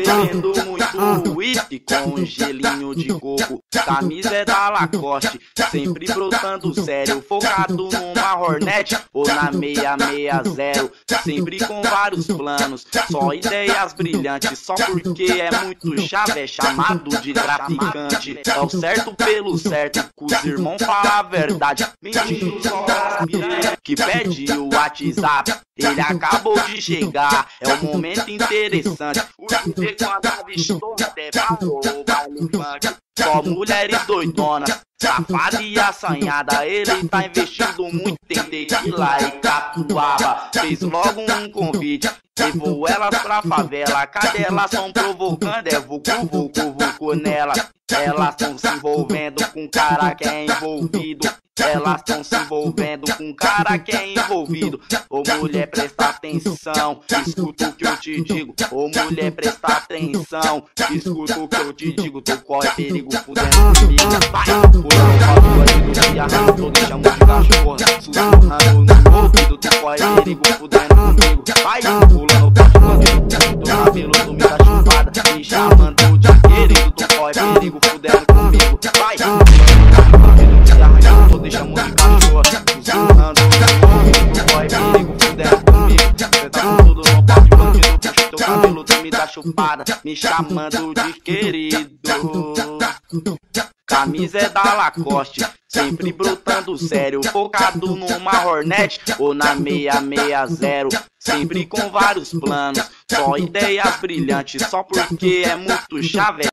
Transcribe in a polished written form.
bebendo muito uísque com um gelinho de coco. Camisa é da Lacoste, sempre brotando sério, focado numa Hornet ou na 660. Sempre com vários planos, só ideias brilhantes. Só porque é muito chave, é chamado de traficante. É o certo pelo certo, que os irmãos falam a verdade. Mentindo só as piranhas que pede o WhatsApp. Ele acabou de chegar, é um momento interessante. O DJ quando avistou até falou o baile funk. Só mulheres doidonas, safada e assanhada. Ele tá investindo muito em tequila e catuaba. Fez logo um convite, levou elas pra favela. Cadê elas tão provocando? É vucu nela. Elas tão se envolvendo com cara que é envolvido. Elas tão se envolvendo com cara que é envolvido. Ô mulher, presta atenção, escuta o que eu te digo. Ô mulher, presta atenção, escuta o que eu te digo. Tu corre perigo fudendo comigo. Vai, pulando pra tua vida, te arrastou, deixa de cachorra. Sussurrando no ouvido, tu corre perigo fudendo comigo. Vai, pulando pra tua vida, teu cabelo tu me dá chupada. Me chamando de querido, tu corre perigo fudendo comigo. Vai, pulando pra tua vida, te arrastou, deixa de cachorra. Sussurrando no ouvido, tu corre perigo fudendo comigo. Cê tá com tudo no pau de bandido, puxa teu cabelo tu me dá chupada. Me chamando de querido. Camisa é da Lacoste, sempre brotando sério, focado numa Hornet ou na 660. Sempre com vários planos, só ideias brilhantes, só porque é muito chave.